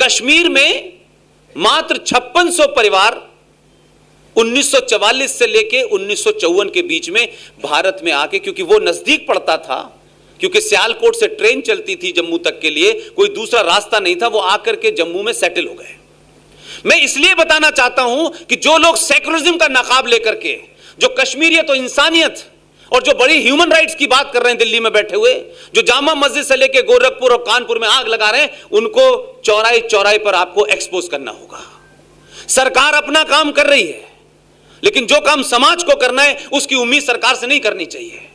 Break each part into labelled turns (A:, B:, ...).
A: कश्मीर में मात्र 5600 परिवार 1944 से लेके 1954 के बीच में भारत में आके, क्योंकि वो नजदीक पड़ता था, क्योंकि सियालकोट से ट्रेन चलती थी जम्मू तक के लिए, कोई दूसरा रास्ता नहीं था, वो आकर के जम्मू में सेटल हो गए। मैं इसलिए बताना चाहता हूं कि जो लोग सेकुलरिज्म का नकाब लेकर के, जो कश्मीरियत और इंसानियत और जो बड़ी ह्यूमन राइट्स की बात कर रहे हैं दिल्ली में बैठे हुए, जो जामा मस्जिद से लेकर गोरखपुर और कानपुर में आग लगा रहे हैं, उनको चौराहे चौराहे पर आपको एक्सपोज करना होगा। सरकार अपना काम कर रही है, लेकिन जो काम समाज को करना है उसकी उम्मीद सरकार से नहीं करनी चाहिए।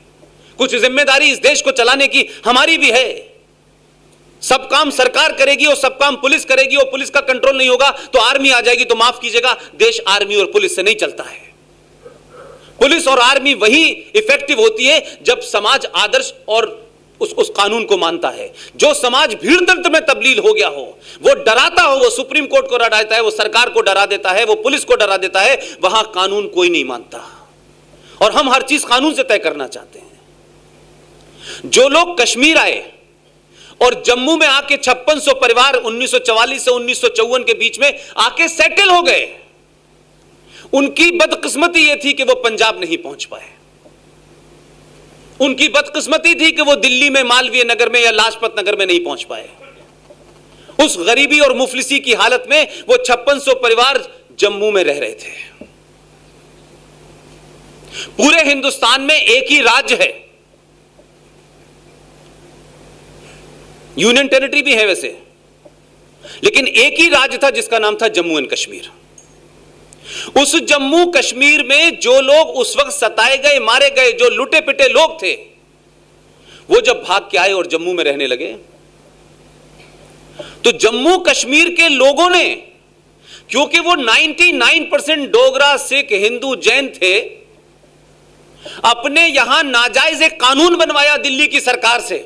A: कुछ जिम्मेदारी इस देश को चलाने की हमारी भी है। सब काम सरकार करेगी और सब काम पुलिस करेगी और पुलिस का कंट्रोल नहीं होगा तो आर्मी आ जाएगी, तो माफ कीजिएगा, देश आर्मी और पुलिस से नहीं चलता है। पुलिस और आर्मी वही इफेक्टिव होती है जब समाज आदर्श और उस कानून को मानता है। जो समाज भीड़ तंत्र में तब्दील हो गया हो, वो डराता हो, वो सुप्रीम कोर्ट को डराता है, वो सरकार को डरा देता है, वो पुलिस को डरा देता है, वहां कानून कोई नहीं मानता। और हम हर चीज कानून से तय करना चाहते हैं। जो लोग कश्मीर आए और जम्मू में आके 5600 परिवार 1944 से 1954 के बीच में आके सेटल हो गए, उनकी बदकिस्मती यह थी कि वो पंजाब नहीं पहुंच पाए। उनकी बदकिस्मती थी कि वो दिल्ली में, मालवीय नगर में या लाजपत नगर में नहीं पहुंच पाए। उस गरीबी और मुफलिसी की हालत में वो 5600 परिवार जम्मू में रह रहे थे। पूरे हिंदुस्तान में एक ही राज्य है, यूनियन टेरिटरी भी है वैसे, लेकिन एक ही राज्य था जिसका नाम था जम्मू एंड कश्मीर। उस जम्मू कश्मीर में जो लोग उस वक्त सताए गए, मारे गए, जो लुटे पिटे लोग थे, वो जब भाग के आए और जम्मू में रहने लगे, तो जम्मू कश्मीर के लोगों ने, क्योंकि वो 99% डोगरा, सिख, हिंदू, जैन थे, अपने यहां नाजायज एक कानून बनवाया दिल्ली की सरकार से।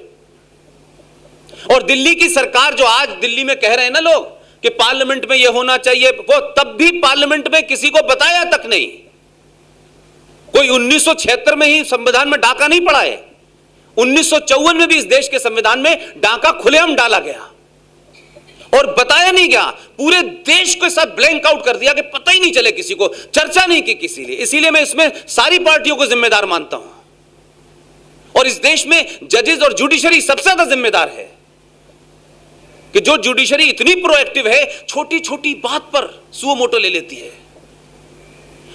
A: और दिल्ली की सरकार जो आज दिल्ली में कह रहे हैं ना लोग कि पार्लियामेंट में यह होना चाहिए, वो तब भी पार्लियामेंट में किसी को बताया तक नहीं। कोई 1976 में ही संविधान में डाका नहीं पड़ा है, 1954 में भी इस देश के संविधान में डाका खुलेआम डाला गया और बताया नहीं गया। पूरे देश को साथ ब्लैंक आउट कर दिया कि पता ही नहीं चले किसी को, चर्चा नहीं की किसी लिए। इसीलिए मैं इसमें सारी पार्टियों को जिम्मेदार मानता हूं। और इस देश में जजेस और जुडिशरी सबसे ज्यादा जिम्मेदार है कि जो जुडिशरी इतनी प्रोएक्टिव है, छोटी छोटी बात पर सुओ मोटो ले लेती है।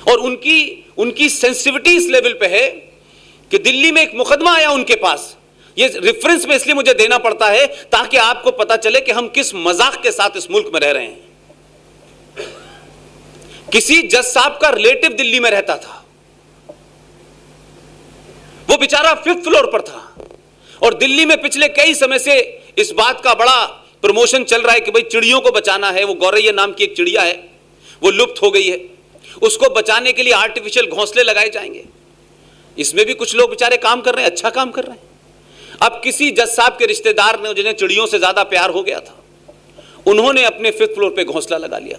A: और उनकी सेंसिटिविटी इस लेवल पे है कि दिल्ली में एक मुकदमा आया उनके पास, ये रेफरेंस में इसलिए मुझे देना पड़ता है ताकि आपको पता चले कि हम किस मजाक के साथ इस मुल्क में रह रहे हैं। किसी जज साहब का रिलेटिव दिल्ली में रहता था, वो बेचारा 5th फ्लोर पर था, और दिल्ली में पिछले कई समय से इस बात का बड़ा प्रमोशन चल रहा है कि भाई चिड़ियों को बचाना है। वो गौरैया नाम की एक चिड़िया है, वो लुप्त हो गई है, उसको बचाने के लिए आर्टिफिशियल घोंसले लगाए जाएंगे। इसमें भी कुछ लोग बेचारे काम कर रहे हैं, अच्छा काम कर रहे हैं। अब किसी जज साहब के रिश्तेदार ने, जिन्हें चिड़ियों से ज्यादा प्यार हो गया था, उन्होंने अपने 5th फ्लोर पे घोंसला लगा लिया।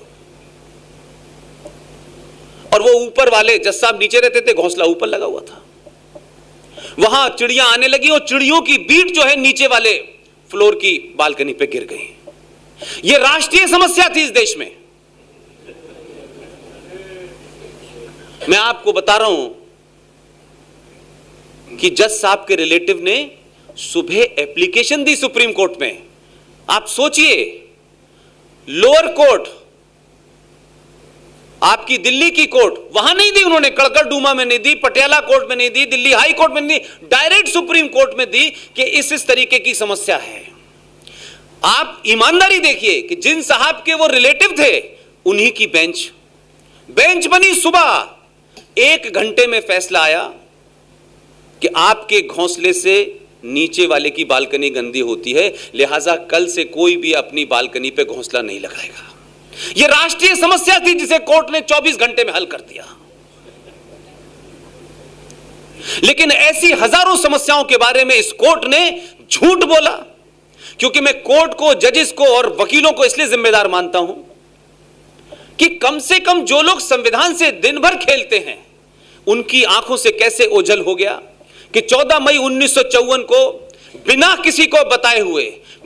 A: और वो ऊपर वाले जज साहब नीचे रहते थे, घोंसला ऊपर लगा हुआ था। वहां चिड़ियां आने लगी और चिड़ियों की बीट जो है नीचे वाले फ्लोर की बालकनी पे गिर गई। यह राष्ट्रीय समस्या थी इस देश में। मैं आपको बता रहा हूं कि जज साहब के रिलेटिव ने सुबह एप्लीकेशन दी सुप्रीम कोर्ट में। आप सोचिए, लोअर कोर्ट, आपकी दिल्ली की कोर्ट, वहां नहीं दी उन्होंने, कड़कड़डूमा में नहीं दी, पटियाला कोर्ट में नहीं दी, दिल्ली हाई कोर्ट में नहीं दी, डायरेक्ट सुप्रीम कोर्ट में दी कि इस तरीके की समस्या है। आप ईमानदारी देखिए कि जिन साहब के वो रिलेटिव थे, उन्हीं की बेंच बनी। सुबह 1 घंटे में फैसला आया कि आपके घोंसले से नीचे वाले की बालकनी गंदी होती है, लिहाजा कल से कोई भी अपनी बालकनी पे घोंसला नहीं लगाएगा। यह राष्ट्रीय समस्या थी जिसे कोर्ट ने 24 घंटे में हल कर दिया। लेकिन ऐसी हजारों समस्याओं के बारे में इस कोर्ट ने झूठ बोला, क्योंकि मैं कोर्ट को, जजेस को और वकीलों को इसलिए जिम्मेदार मानता हूं कि कम से कम जो लोग संविधान से दिन भर खेलते हैं, उनकी आंखों से कैसे ओझल हो गया कि 14 मई 1954 को बिना किसी को बताए हुए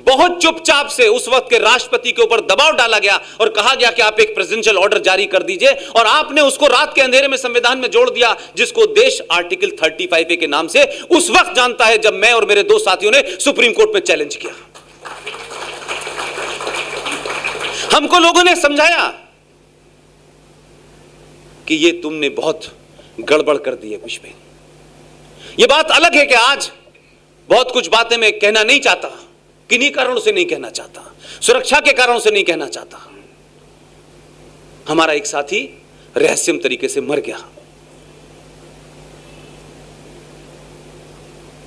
A: बहुत चुपचाप से उस वक्त के राष्ट्रपति के ऊपर दबाव डाला गया और कहा गया कि आप एक प्रेसिडेंशियल ऑर्डर जारी कर दीजिए, और आपने उसको रात के अंधेरे में संविधान में जोड़ दिया, जिसको देश आर्टिकल 35A के नाम से उस वक्त जानता है जब मैं और मेरे दो साथियों ने सुप्रीम कोर्ट में चैलेंज किया। हमको लोगों ने समझाया कि ये तुमने बहुत गड़बड़ कर दी है कुछ में। ये बात अलग है कि आज बहुत कुछ बातें मैं कहना नहीं चाहता, किन्हीं कारणों से नहीं कहना चाहता, सुरक्षा के कारणों से नहीं कहना चाहता। हमारा एक साथी रहस्यमय तरीके से मर गया।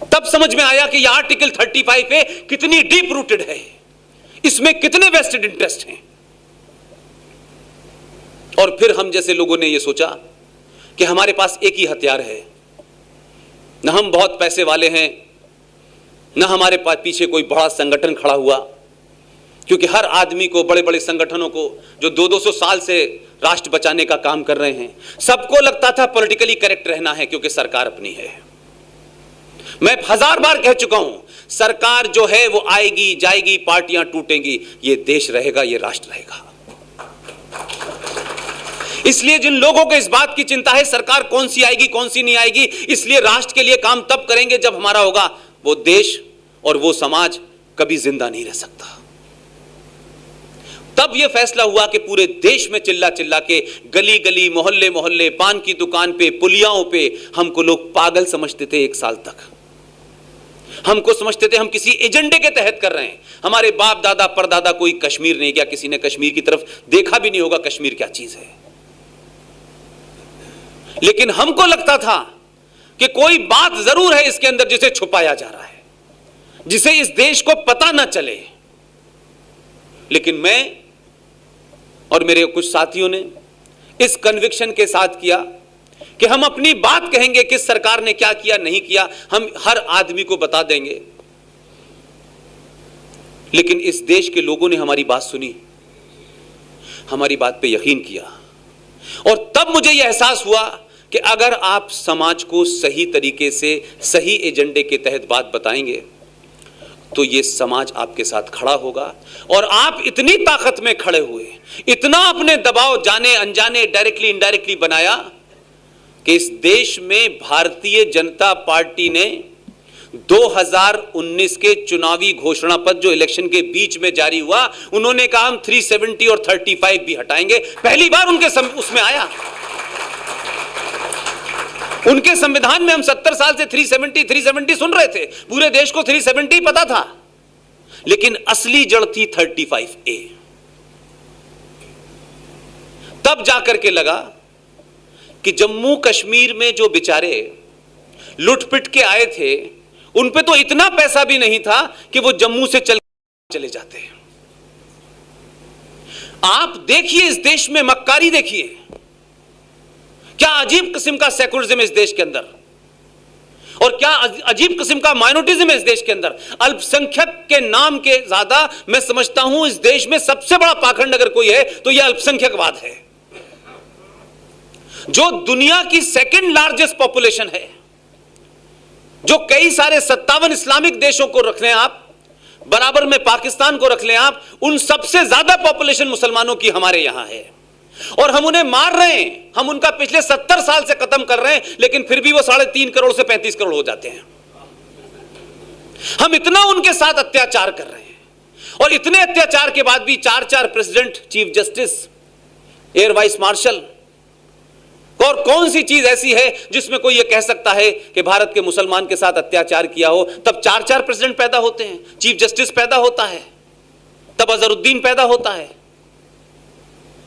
A: तब समझ में आया कि यह आर्टिकल 35A कितनी डीप रूटेड है, इसमें कितने वेस्टेड इंटरेस्ट हैं। और फिर हम जैसे लोगों ने यह सोचा कि हमारे पास एक ही हथियार है, न हम बहुत पैसे वाले हैं, न हमारे पास पीछे कोई बड़ा संगठन खड़ा हुआ, क्योंकि हर आदमी को, बड़े बड़े संगठनों को जो 200-200 साल से राष्ट्र बचाने का काम कर रहे हैं, सबको लगता था पॉलिटिकली करेक्ट रहना है क्योंकि सरकार अपनी है। मैं 1000 बार कह चुका हूं, सरकार जो है वो आएगी जाएगी, पार्टियां टूटेंगी, ये देश रहेगा, ये राष्ट्र रहेगा। इसलिए जिन लोगों को इस बात की चिंता है सरकार कौन सी आएगी कौन सी नहीं आएगी, इसलिए राष्ट्र के लिए काम तब करेंगे जब हमारा होगा, वो देश और वो समाज कभी जिंदा नहीं रह सकता। तब यह फैसला हुआ कि पूरे देश में चिल्ला चिल्ला के, गली गली, मोहल्ले मोहल्ले, पान की दुकान पे, पुलियाओं पे हमको लोग पागल समझते थे। 1 साल तक हमको समझते थे हम किसी एजेंडे के तहत कर रहे हैं। हमारे बाप दादा परदादा कोई कश्मीर नहीं गया, किसी ने कश्मीर की तरफ देखा भी नहीं होगा कश्मीर क्या चीज है। लेकिन हमको लगता था कि कोई बात जरूर है इसके अंदर जिसे छुपाया जा रहा है, जिसे इस देश को पता ना चले। लेकिन मैं और मेरे कुछ साथियों ने इस कन्विक्शन के साथ किया कि हम अपनी बात कहेंगे, किस सरकार ने क्या किया नहीं किया हम हर आदमी को बता देंगे। लेकिन इस देश के लोगों ने हमारी बात सुनी, हमारी बात पे यकीन किया, और तब मुझे यह एहसास हुआ कि अगर आप समाज को सही तरीके से, सही एजेंडे के तहत बात बताएंगे तो ये समाज आपके साथ खड़ा होगा। और आप इतनी ताकत में खड़े हुए, इतना अपने दबाव जाने अनजाने, डायरेक्टली इनडायरेक्टली बनाया कि इस देश में भारतीय जनता पार्टी ने 2019 के चुनावी घोषणा पत्र जो इलेक्शन के बीच में जारी हुआ, उन्होंने कहा हम 370 और 35 भी हटाएंगे। पहली बार उनके उसमें आया। उनके संविधान में हम 70 साल से 370 सुन रहे थे, पूरे देश को 370 पता था, लेकिन असली जड़ थी 35A। तब जाकर के लगा कि जम्मू कश्मीर में जो बेचारे लुटपिट के आए थे, उन पे तो इतना पैसा भी नहीं था कि वो जम्मू से चले जाते। आप देखिए इस देश में मक्कारी, देखिए क्या अजीब किस्म का सेकुलरिज्म है इस देश के अंदर, और क्या अजीब किस्म का माइनॉरिटीज्म है इस देश के अंदर। अल्पसंख्यक के नाम के ज्यादा मैं समझता हूं इस देश में सबसे बड़ा पाखंड अगर कोई है तो यह अल्पसंख्यकवाद है, जो दुनिया की 2nd लार्जेस्ट पॉपुलेशन है, जो कई सारे 57 इस्लामिक देशों को रख लें आप, बराबर में पाकिस्तान को रख लें आप, उन सबसे ज्यादा पॉपुलेशन मुसलमानों की हमारे यहां है। और हम उन्हें मार रहे हैं, हम उनका पिछले 70 साल से खत्म कर रहे हैं, लेकिन फिर भी वो 3.5 करोड़ से 35 करोड़ हो जाते हैं। हम इतना उनके साथ अत्याचार कर रहे हैं, और इतने अत्याचार के बाद भी 4 president, chief justice, air vice marshal, और कौन सी चीज ऐसी है जिसमें कोई यह कह सकता है कि भारत के मुसलमान के साथ अत्याचार किया हो। तब 4 प्रेसिडेंट पैदा होते हैं, चीफ जस्टिस पैदा होता है, तब अजहरुद्दीन पैदा होता है।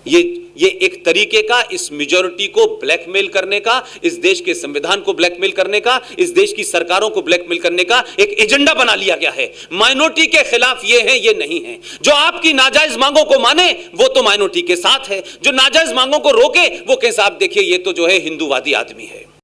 A: ये एक तरीके का इस मेजॉरिटी को ब्लैकमेल करने का, इस देश के संविधान को ब्लैकमेल करने का, इस देश की सरकारों को ब्लैकमेल करने का एक एजेंडा बना लिया गया है। माइनॉरिटी के खिलाफ ये है, ये नहीं है। जो आपकी नाजायज मांगों को माने वो तो माइनॉरिटी के साथ है, जो नाजायज मांगों को रोके वो कहे साहब देखिए ये तो जो है हिंदूवादी आदमी है।